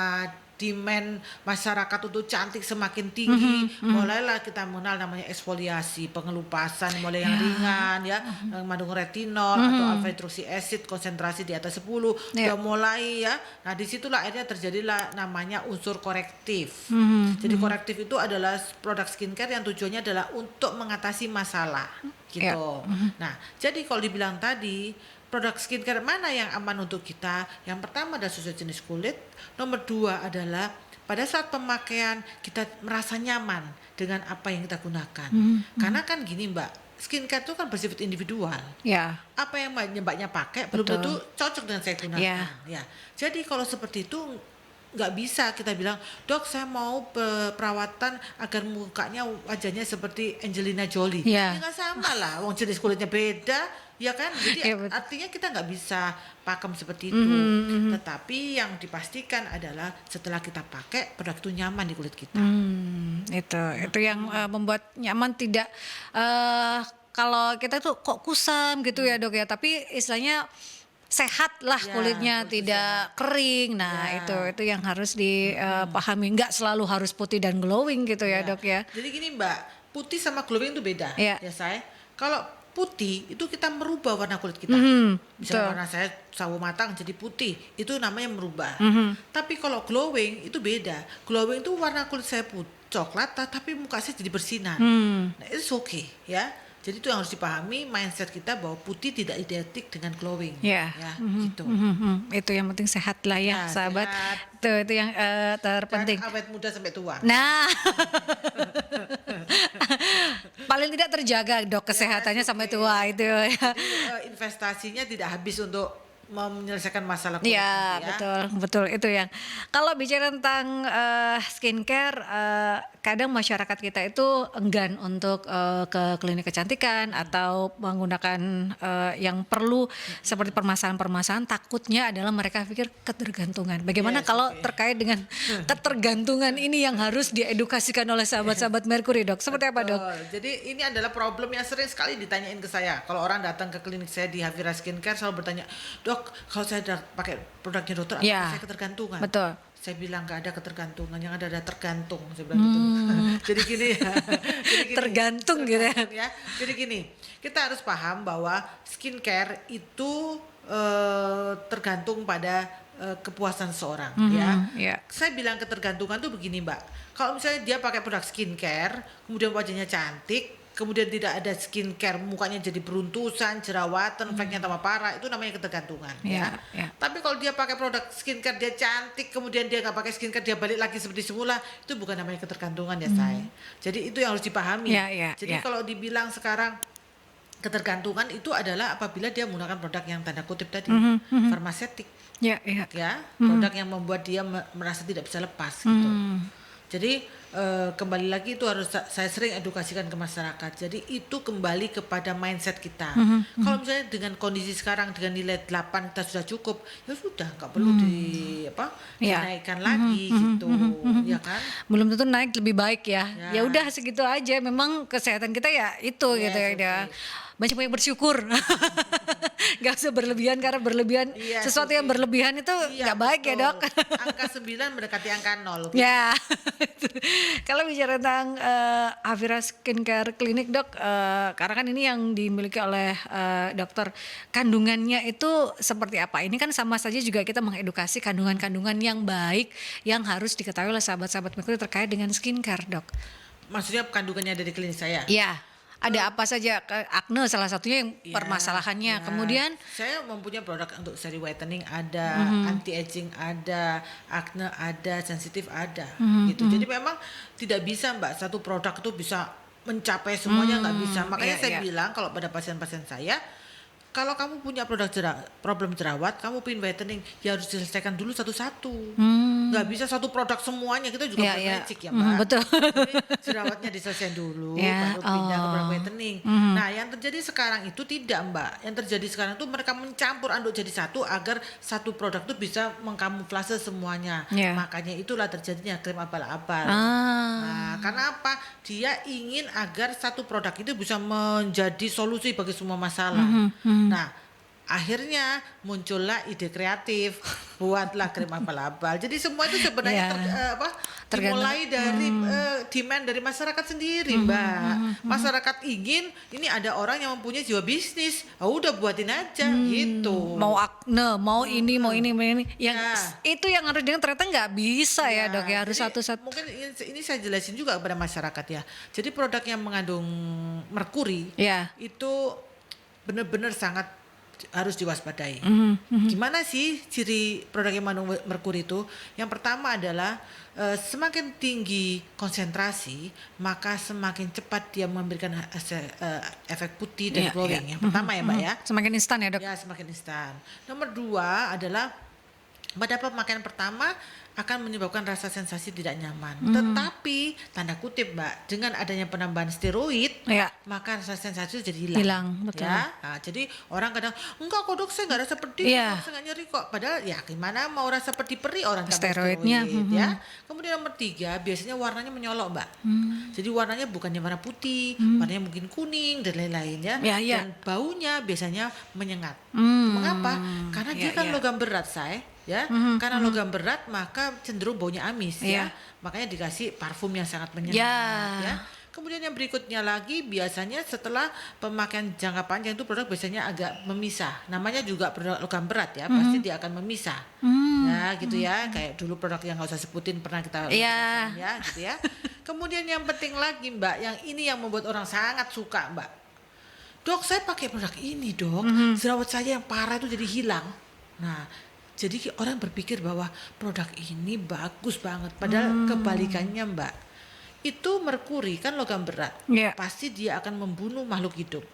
demand masyarakat untuk cantik semakin tinggi, mulailah kita mengenal namanya eksfoliasi, pengelupasan mulai yang ringan ya, yang mengandung retinol atau alpha hydroxy acid konsentrasi di atas 10, Ya. udah mulai ya. Nah, disitulah akhirnya terjadilah namanya unsur korektif. Jadi korektif itu adalah produk skincare yang tujuannya adalah untuk mengatasi masalah gitu. Nah, jadi kalau dibilang tadi produk skincare mana yang aman untuk kita? Yang pertama adalah sesuai jenis kulit. Nomor 2 adalah pada saat pemakaian kita merasa nyaman dengan apa yang kita gunakan. Karena kan gini Mbak, skincare itu kan bersifat individual. ya. Apa yang mbaknya pakai belum Betul. tentu cocok dengan saya gunakan. Ya. Ya. Jadi kalau seperti itu nggak bisa kita bilang, dok saya mau perawatan agar mukanya wajahnya seperti Angelina Jolie. Iya. Ya nggak sama lah, wong jenis kulitnya beda, ya kan? Jadi Iya, betul. artinya kita nggak bisa pakem seperti itu. Tetapi yang dipastikan adalah setelah kita pakai produk itu nyaman di kulit kita. Itu yang membuat nyaman, tidak kalau kita tuh kok kusam gitu ya dok ya, tapi istilahnya sehat lah Ya, kulitnya, kulit tidak kering. Nah Ya. itu yang harus dipahami, nggak selalu harus putih dan glowing gitu ya dok ya. Jadi gini Mbak, putih sama glowing itu beda. Iya. Ya saya, kalau putih itu kita merubah warna kulit kita. betul. Misalnya warna saya sawo matang jadi putih, itu namanya merubah. Tapi kalau glowing itu beda. Glowing itu warna kulit saya coklat, tapi muka saya jadi bersinar. Nah itu okay ya. Jadi itu yang harus dipahami, mindset kita bahwa putih tidak identik dengan glowing. Ya, Gitu. Itu yang penting sehat lah ya, Ya, sahabat. sehat. Itu yang terpenting. Dan awet muda sampai tua. Nah, paling tidak terjaga dok kesehatannya sampai tua itu ya. Jadi, investasinya tidak habis untuk menyelesaikan masalah kulit. Ya, betul itu yang. Kalau bicara tentang skincare, kadang masyarakat kita itu enggan untuk ke klinik kecantikan atau menggunakan yang perlu seperti permasalahan-permasalahan. Takutnya adalah mereka pikir ketergantungan. Bagaimana Yes, kalau oke. terkait dengan ketergantungan ini yang harus diedukasikan oleh sahabat-sahabat Mercury dok? Seperti apa dok? Betul. Jadi ini adalah problem yang sering sekali ditanyain ke saya. Kalau orang datang ke klinik saya di Havira Skincare selalu bertanya, dok, kalau saya udah pakai produknya dokter, apakah Ya, saya ketergantungan? betul. Saya bilang nggak ada ketergantungan, yang ada tergantung. Saya bilang gitu. Jadi gini ya. Tergantung gitu ya. ya. Jadi gini, kita harus paham bahwa skincare itu tergantung pada kepuasan seorang ya. Ya. Saya bilang ketergantungan tuh begini Mbak. Kalau misalnya dia pakai produk skincare, kemudian wajahnya cantik, kemudian tidak ada skincare, mukanya jadi beruntusan, jerawatan, fleknya tambah parah, itu namanya ketergantungan ya. Ya. Tapi kalau dia pakai produk skincare dia cantik, kemudian dia nggak pakai skincare dia balik lagi seperti semula, itu bukan namanya ketergantungan ya saya. Jadi itu yang harus dipahami. Ya. Jadi kalau dibilang sekarang ketergantungan itu adalah apabila dia menggunakan produk yang tanda kutip tadi, farmasetik Ya. ya, produk yang membuat dia merasa tidak bisa lepas gitu. Jadi kembali lagi itu harus saya sering edukasikan ke masyarakat. Jadi itu kembali kepada mindset kita. Kalau misalnya dengan kondisi sekarang dengan nilai 8 kita sudah cukup, ya sudah nggak perlu Ya. dinaikkan lagi gitu, ya kan? Belum tentu naik lebih baik ya. Ya. Ya udah segitu aja. Memang kesehatan kita ya itu Yes, gitu ya. oke. Udah. Banyak bersyukur. Gak usah berlebihan, karena berlebihan Iya, sesuatu yang oke. berlebihan itu Iya, nggak baik ya betul. dok. Angka 9 mendekati angka 0. Ya, kalau bicara tentang Havira Skincare Clinic dok, karena kan ini yang dimiliki oleh dokter, kandungannya itu seperti apa? Ini kan sama saja juga kita mengedukasi kandungan-kandungan yang baik yang harus diketahui oleh sahabat-sahabat Mercury terkait dengan skincare dok. Maksudnya kandungannya dari klinik saya. Iya, ada apa saja? Akne salah satunya yang Ya, permasalahannya. ya. Kemudian saya mempunyai produk untuk seri whitening ada, anti aging ada, acne ada, sensitif ada, gitu. Jadi memang tidak bisa Mbak satu produk itu bisa mencapai semuanya, nggak bisa. Makanya Iya, saya iya. bilang kalau pada pasien-pasien saya, kalau kamu punya problem jerawat, kamu pin whitening, ya harus diselesaikan dulu satu-satu. Nggak bisa satu produk semuanya, kita juga Iya, bukan iya. magic ya Mbak. Betul. Jadi jerawatnya diselesaikan dulu, Ya, baru pindah ke produk oh. whitening. Nah yang terjadi sekarang itu tidak Mbak. Yang terjadi sekarang itu mereka mencampur aduk jadi satu agar satu produk itu bisa mengkamuflase semuanya. Ya. Makanya itulah terjadinya krim abal-abal. Ah. Nah, karena apa? Dia ingin agar satu produk itu bisa menjadi solusi bagi semua masalah. Nah, akhirnya muncullah ide kreatif, buatlah krim abal-abal. Jadi semua itu sebenarnya Ya. Tergantung. dimulai dari demand dari masyarakat sendiri, Mbak. Masyarakat ingin ini ada orang yang mempunyai jiwa bisnis, udah buatin aja gitu. Mau akne, mau ini, mau ini, mau ini. Yang Ya. itu yang harus dengan ternyata nggak bisa ya dok ya, harus jadi satu-satu. Mungkin ini saya jelasin juga kepada masyarakat ya. Jadi produk yang mengandung merkuri Ya. itu benar-benar sangat harus diwaspadai. Gimana sih ciri produk yang mengandung merkuri itu? Yang pertama adalah semakin tinggi konsentrasi, maka semakin cepat dia memberikan efek putih dan Iya, glowing. iya. Yang pertama ya Mbak ya. Semakin instan ya dok. Ya semakin instan. Nomor 2 adalah pada pemakaian pertama akan menyebabkan rasa sensasi tidak nyaman. Tetapi tanda kutip Mbak, dengan adanya penambahan steroid, Ya. maka rasa sensasi jadi hilang. Hilang, betul. Ya, nah, jadi orang kadang enggak kok dok, saya nggak rasa pedih, Iya. dok, saya nggak nyeri kok. Padahal ya gimana mau rasa pedih perih orang tambah Steroidnya, steroid, ya. Kemudian nomor 3 biasanya warnanya menyolok Mbak. Jadi warnanya bukannya warna putih, warnanya mungkin kuning dan lain-lain ya. Ya, ya. Dan baunya biasanya menyengat. Hmm. Mengapa? Karena dia Ya, kan ya. logam berat saya. Ya, karena logam berat maka cenderung baunya amis Iya. ya. Makanya dikasih parfum yang sangat menyengat Ya. ya. Kemudian yang berikutnya lagi biasanya setelah pemakaian jangka panjang itu produk biasanya agak memisah. Namanya juga produk logam berat ya, pasti dia akan memisah. Ya, gitu ya. Kayak dulu produk yang nggak usah sebutin pernah kita Iya. ya, gitu ya. Kemudian yang penting lagi Mbak, yang ini yang membuat orang sangat suka Mbak. Dok, saya pakai produk ini, Dok. Jerawat saya yang parah itu jadi hilang. Nah, jadi orang berpikir bahwa produk ini bagus banget, padahal kebalikannya Mbak. Itu merkuri kan logam berat, Iya. pasti dia akan membunuh makhluk hidup.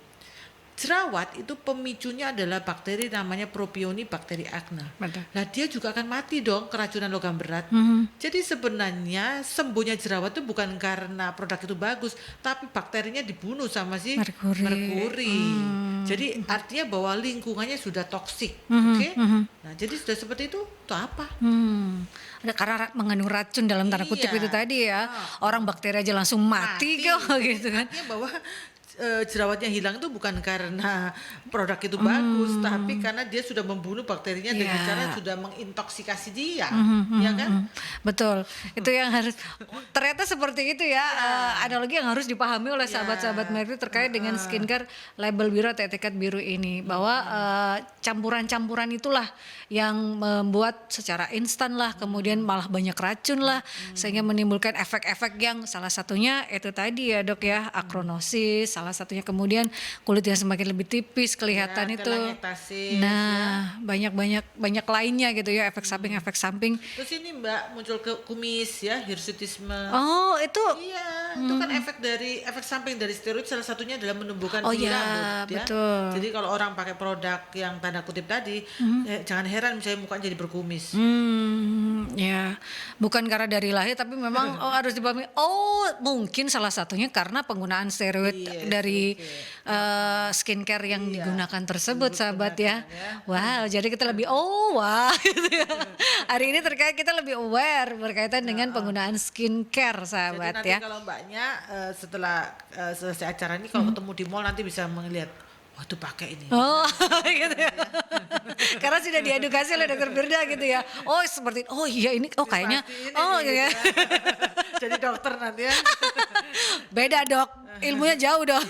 Jerawat itu pemicunya adalah bakteri namanya Propioni, bakteri akne. Betul. Nah dia juga akan mati dong keracunan logam berat. Jadi sebenarnya sembuhnya jerawat itu bukan karena produk itu bagus, tapi bakterinya dibunuh sama si Merkuri. Jadi artinya bahwa lingkungannya sudah toksik, oke? Nah jadi sudah seperti itu apa? Ada karena mengandung racun dalam tanda kutip Iya. itu tadi ya. Orang bakteri aja langsung mati kok gitu kan. Artinya bahwa jerawatnya hilang itu bukan karena produk itu bagus, tapi karena dia sudah membunuh bakterinya dengan Iya. cara sudah mengintoksikasi dia, ya kan? Betul. Itu yang harus ternyata seperti itu ya. Analogi yang harus dipahami oleh sahabat-sahabat Mercury terkait dengan skincare label biru atau etiket biru ini bahwa campuran-campuran itulah yang membuat secara instan lah, kemudian malah banyak racun lah, sehingga menimbulkan efek-efek yang salah satunya itu tadi ya dok ya, akronosis, salah satunya kemudian kulit yang semakin lebih tipis kelihatan Ya, itu. telangiektasis, Nah, banyak lainnya gitu ya, efek samping. Terus ini Mbak muncul ke kumis ya, hirsutisme. Oh, itu Iya, itu kan efek samping dari steroid salah satunya adalah menumbuhkan Oh biji iya, rambut ya. betul. Jadi kalau orang pakai produk yang tanda kutip tadi, jangan heran misalnya mukanya jadi berkumis. ya, bukan karena dari lahir tapi memang harus dipahami. Oh, mungkin salah satunya karena penggunaan steroid Yes, dari oke. skincare yang Iya, digunakan tersebut, sahabat ya. ya. Wow, jadi kita lebih wah gitu ya. Hari ini terkait kita lebih aware berkaitan dengan penggunaan skincare, Jadi sahabat nanti ya. kalau Mbaknya setelah selesai acara ini kalau ketemu di mall nanti bisa melihat, wah tuh pakai ini. Oh, gitu ya. Karena sudah diedukasi oleh Dokter Firda gitu ya. Oh, seperti iya ini kayaknya Pasti ini oh nih, gitu ya. Jadi dokter nanti ya. Beda, Dok. Ilmunya jauh, Dok.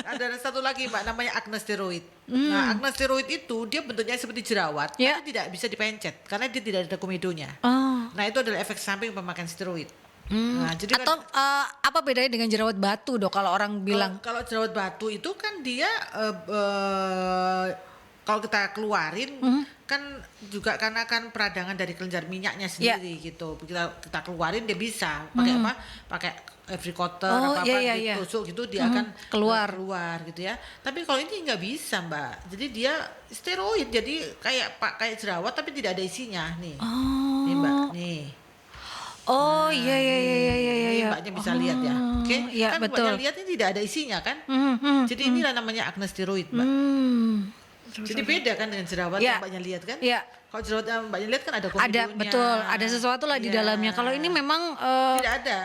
Ada satu lagi Mbak namanya acne steroid. Nah, acne steroid itu dia bentuknya seperti jerawat, Ya. tapi tidak bisa dipencet karena dia tidak ada komedonya. Oh. Nah, itu adalah efek samping pemakaian steroid. Nah, jadi kan Atau apa bedanya dengan jerawat batu, Dok? Kalau orang bilang kalau jerawat batu itu kan dia kalau kita keluarin kan juga karena kan peradangan dari kelenjar minyaknya sendiri gitu. Kita keluarin dia bisa pakai apa? Pakai every quarter Oh, apa iya, iya. ditusuk gitu dia akan Keluar. gitu ya. Tapi kalau ini nggak bisa, Mbak. Jadi dia steroid jadi kayak jerawat tapi tidak ada isinya nih. Nih, Mbak. Nih. Oh, iya. Ini Mbaknya bisa lihat ya. Oke. Iya, Kan betul. Mbaknya lihat ini tidak ada isinya kan? Jadi inilah namanya acne steroid, Mbak. Jadi beda kan dengan jerawat Ya. yang Mbaknya lihat kan? Iya. Kalau jerawat yang Mbaknya lihat kan ada Ada, komedonya. betul. Ada sesuatu lah di Iya. dalamnya. Kalau ini memang Tidak ada.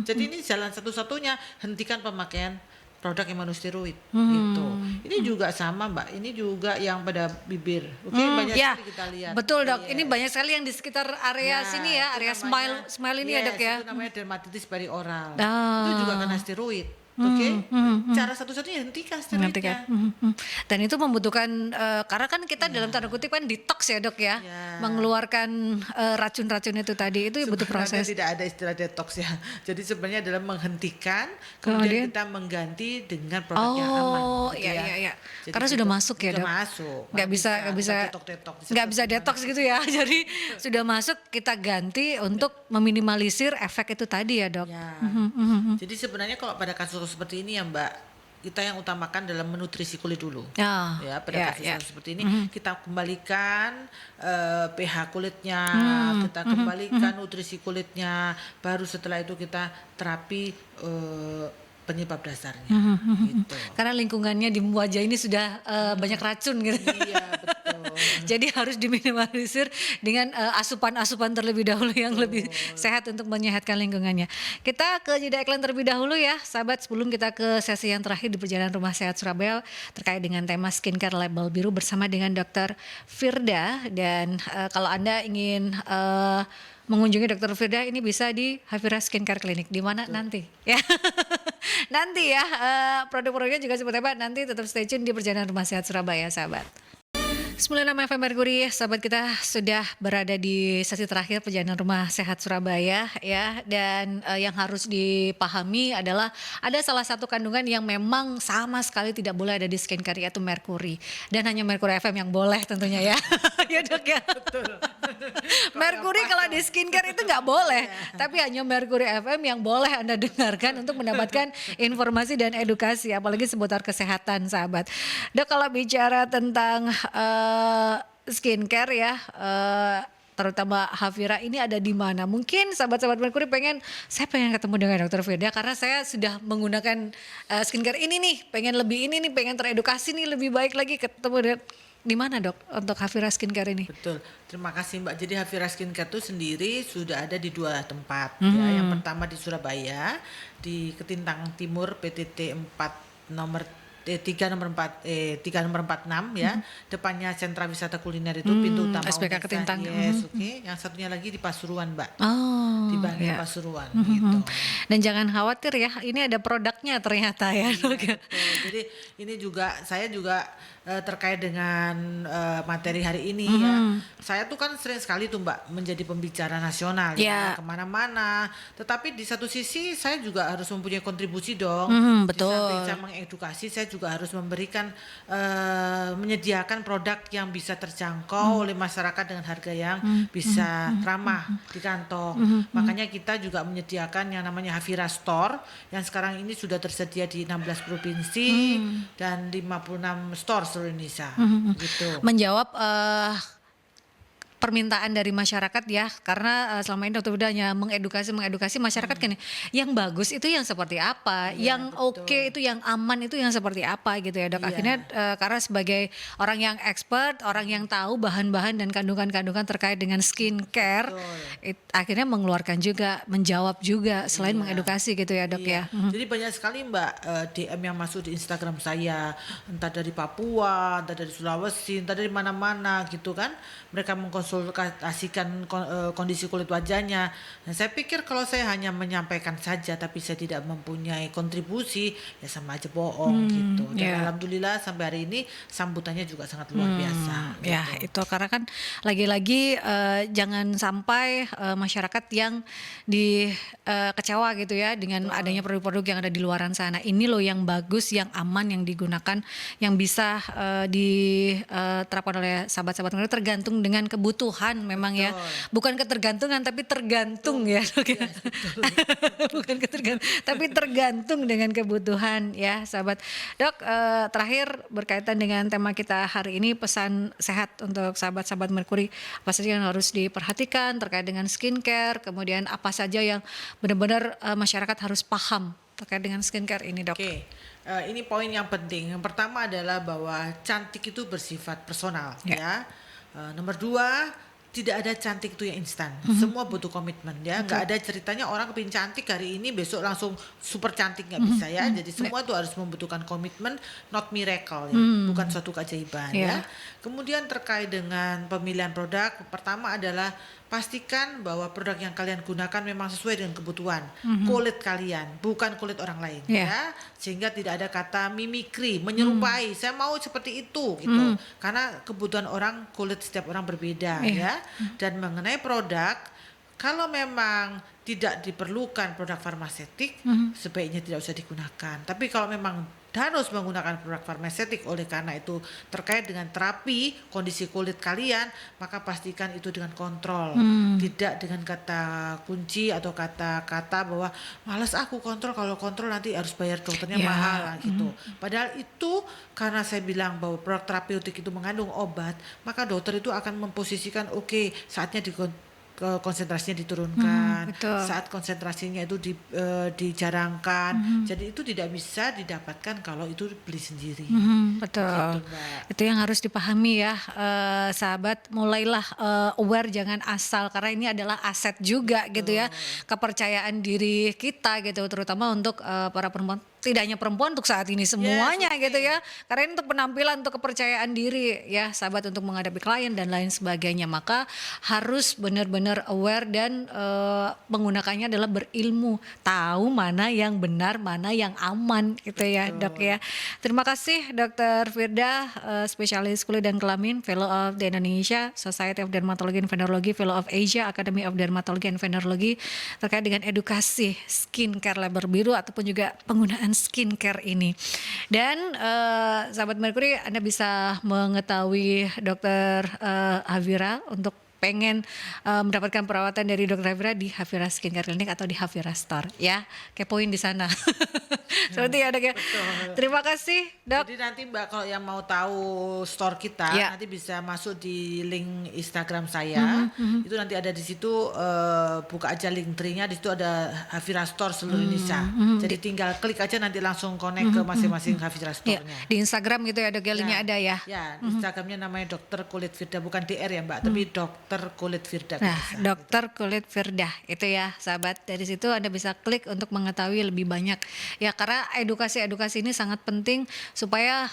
Jadi ini jalan satu-satunya hentikan pemakaian produk yang mengandung steroid gitu. Ini juga sama Mbak. Ini juga yang pada bibir. Oke, banyak ya, sekali kita lihat. betul, Dok. Yes. Ini banyak sekali yang di sekitar area sini ya, itu area namanya- smile ini ya, Dok ya. Itu namanya dermatitis perioral. Ah. Itu juga karena steroid. Oke. Cara satu-satunya hentikan Nanti steroidnya. kan. Dan itu membutuhkan karena kan kita dalam tanda kutip kan detox ya, Dok ya. Ya. mengeluarkan racun-racun itu tadi. Itu butuh Sebenarnya proses. tidak ada istilah detox ya. Jadi sebenarnya adalah menghentikan, Kemudian? kemudian kita mengganti dengan produk yang aman. Oh, gitu iya, ya. iya. Jadi Karena sudah masuk ya, sudah Dok. masuk. Nggak bisa nggak bisa detox gitu ya. Jadi sudah masuk kita ganti untuk meminimalisir efek itu tadi ya, Dok. Ya. Jadi sebenarnya kalau pada kasus seperti ini ya Mbak, kita yang utamakan dalam menutrisi kulit dulu. Ah, Ya, pada kasus seperti ini kita kembalikan pH kulitnya, kita kembalikan nutrisi kulitnya, baru setelah itu kita terapi penyebab dasarnya gitu. Karena lingkungannya di wajah ini sudah banyak racun gitu. Iya, betul. Jadi harus diminimalisir dengan asupan-asupan terlebih dahulu yang lebih sehat untuk menyehatkan lingkungannya. Kita ke jeda iklan terlebih dahulu ya, sahabat, sebelum kita ke sesi yang terakhir di Perjalanan Rumah Sehat Surabaya terkait dengan tema skincare label biru bersama dengan Dr. Firda. Dan kalau Anda ingin mengunjungi Dr. Firda, ini bisa di Hafira Skincare Clinic. Di mana nanti? Ya. Nanti ya, produk-produknya juga seperti apa, nanti tetap stay tune di Perjalanan Rumah Sehat Surabaya, sahabat. 96 FM Merkuri, sahabat, kita sudah berada di sesi terakhir Perjalanan Rumah Sehat Surabaya ya. Dan yang harus dipahami adalah ada salah satu kandungan yang memang sama sekali tidak boleh ada di skincare, yaitu merkuri. Dan hanya Merkuri FM yang boleh tentunya ya. Ya Dok ya. Betul. Merkuri kalau di skincare itu nggak boleh, tapi hanya Merkuri FM yang boleh Anda dengarkan untuk mendapatkan informasi dan edukasi, apalagi seputar kesehatan, sahabat. Dok, kalau bicara tentang skincare ya, terutama Hafira ini ada di mana? Mungkin sahabat-sahabat Merkuri saya pengen ketemu dengan Dr. Firda karena saya sudah menggunakan skincare ini nih, pengen lebih ini nih, pengen teredukasi nih lebih baik lagi, ketemu di mana Dok untuk Hafira Skincare ini? Betul, terima kasih Mbak. Jadi Hafira Skincare itu sendiri sudah ada di 2 tempat ya. Yang pertama di Surabaya, di Ketintang Timur PTT 4 nomor 3 nomor 46 ya. Depannya Sentra Wisata Kuliner itu pintu utama SPK Unesa. Ketintang. Yes, oke. Yang satunya lagi di Pasuruan, Mbak. Oh, Di Bangil ya. Pasuruan gitu. Dan jangan khawatir ya, ini ada produknya ternyata ya Dok ya. Betul. Jadi ini juga saya juga terkait dengan materi hari ini ya. Saya tuh kan sering sekali tuh Mbak menjadi pembicara nasional ya, kemana-mana. Tetapi di satu sisi saya juga harus mempunyai kontribusi dong. Betul. Di samping saya mengedukasi, saya juga harus memberikan menyediakan produk yang bisa terjangkau oleh masyarakat dengan harga yang bisa ramah di kantong. Makanya kita juga menyediakan yang namanya Hafira Store yang sekarang ini sudah tersedia di 16 provinsi dan 56 store seluruh Indonesia gitu. Menjawab permintaan dari masyarakat ya, karena selama ini Dr. Firda hanya mengedukasi masyarakat kan, yang bagus itu yang seperti apa, yang oke itu yang aman itu yang seperti apa gitu ya Dok. Akhirnya karena sebagai orang yang expert, orang yang tahu bahan-bahan dan kandungan-kandungan terkait dengan skincare, akhirnya mengeluarkan juga, menjawab juga selain mengedukasi gitu ya Dok ya. Jadi banyak sekali Mbak DM yang masuk di Instagram saya, entah dari Papua, entah dari Sulawesi, entah dari mana-mana gitu kan. Mereka mengkonsultasikan kondisi kulit wajahnya. Nah, saya pikir kalau saya hanya menyampaikan saja tapi saya tidak mempunyai kontribusi, ya sama aja bohong gitu. Dan alhamdulillah sampai hari ini sambutannya juga sangat luar biasa. Ya itu karena kan lagi-lagi jangan sampai masyarakat yang kecewa gitu ya dengan adanya produk-produk yang ada di luaran sana. Ini loh yang bagus, yang aman, yang digunakan, yang bisa diterapkan oleh sahabat-sahabat mereka, tergantung dengan kebutuhan memang ya. Bukan ketergantungan tapi tergantung ya Dok ya. Bukan ketergantungan tapi tergantung dengan kebutuhan ya sahabat. Dok, terakhir berkaitan dengan tema kita hari ini, pesan sehat untuk sahabat-sahabat Merkuri, apa saja yang harus diperhatikan terkait dengan skincare, kemudian apa saja yang benar-benar masyarakat harus paham terkait dengan skincare ini Dok. Oke. Ini poin yang penting. Yang pertama adalah bahwa cantik itu bersifat personal ya. Nomor 2, tidak ada cantik itu yang instan. Semua butuh komitmen ya. Nggak ada ceritanya orang kepingin cantik hari ini besok langsung super cantik, nggak bisa ya. Jadi semua itu harus membutuhkan komitmen, not miracle ya. Bukan suatu keajaiban ya. Kemudian terkait dengan pemilihan produk, pertama adalah pastikan bahwa produk yang kalian gunakan memang sesuai dengan kebutuhan kulit kalian, bukan kulit orang lain ya. Sehingga tidak ada kata mimikri, menyerupai, saya mau seperti itu gitu. Karena kebutuhan orang, kulit setiap orang berbeda ya. Dan mengenai produk, kalau memang tidak diperlukan produk farmasetik, sebaiknya tidak usah digunakan. Tapi kalau memang harus menggunakan produk farmasetik. Oleh karena itu terkait dengan terapi kondisi kulit kalian, maka pastikan itu dengan kontrol, tidak dengan kata kunci atau kata-kata bahwa malas aku kontrol, kalau kontrol nanti harus bayar dokternya Ya. mahal gitu. Padahal itu karena saya bilang bahwa produk terapeutik itu mengandung obat, maka dokter itu akan memposisikan oke, saatnya konsentrasinya diturunkan, Betul. saat konsentrasinya itu dijarangkan. Jadi itu tidak bisa didapatkan kalau itu beli sendiri. Betul. Gitu, Mbak. Itu yang harus dipahami ya, sahabat. Mulailah aware, jangan asal, karena ini adalah aset juga gitu ya, kepercayaan diri kita gitu, terutama untuk para perempuan. Tidak hanya perempuan, untuk saat ini semuanya oke. gitu ya. Karena ini untuk penampilan, untuk kepercayaan diri ya, sahabat, untuk menghadapi klien dan lain sebagainya. Maka harus benar-benar aware dan menggunakannya adalah berilmu, tahu mana yang benar, mana yang aman gitu ya, Dok ya. Terima kasih Dr. Firda, spesialis kulit dan kelamin, Fellow of the Indonesia Society of Dermatology and Venereology, Fellow of Asia Academy of Dermatology and Venereology, terkait dengan edukasi skincare label biru ataupun juga penggunaan skincare ini. Dan sahabat Mercury, Anda bisa mengetahui Dr. Havira untuk pengen mendapatkan perawatan dari Dr. Havira di Havira Skincare Clinic atau di Havira Store ya. Kepoin di sana. Seperti ya, Dok ya. Terima kasih, Dok. Jadi nanti Mbak kalau yang mau tahu store kita Ya. nanti bisa masuk di link Instagram saya. Itu nanti ada di situ, buka aja link tree-nya, di situ ada Havira Store seluruh Indonesia. Jadi tinggal klik aja nanti langsung connect ke masing-masing Havira Ya, Store-nya. di Instagram gitu ya, Dok, ya, linknya ada ya. Ya, Instagramnya namanya Dokter Kulit Firda, bukan DR ya Mbak, tapi Dokter Kulit Firda. Nah, bisa. Dokter Kulit Firda itu ya, sahabat. Dari situ Anda bisa klik untuk mengetahui lebih banyak. Ya, karena edukasi-edukasi ini sangat penting supaya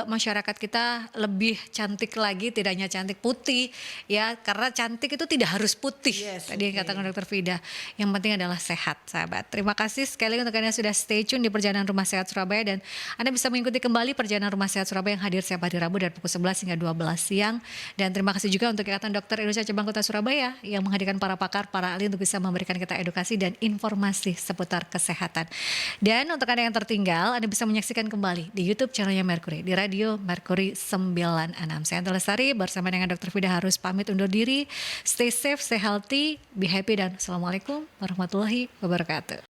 masyarakat kita lebih cantik lagi, tidak hanya cantik putih ya, karena cantik itu tidak harus putih. Yes, Tadi yang oke. katakan Dokter Firda. Yang penting adalah sehat, sahabat. Terima kasih sekali untuk Anda sudah stay tune di Perjalanan Rumah Sehat Surabaya, dan Anda bisa mengikuti kembali Perjalanan Rumah Sehat Surabaya yang hadir setiap hari Rabu dari pukul 11 hingga 12 siang. Dan terima kasih juga untuk Ikatan Dokter Indonesia Cabang Kota Surabaya yang menghadirkan para pakar, para ahli untuk bisa memberikan kita edukasi dan informasi seputar kesehatan. Dan untuk Anda yang tertinggal, Anda bisa menyaksikan kembali di YouTube channelnya Mercury, di Radio Mercury 96. Saya Anta Lestari bersama dengan Dr. Fida harus pamit undur diri. Stay safe, stay healthy, be happy, dan Assalamualaikum warahmatullahi wabarakatuh.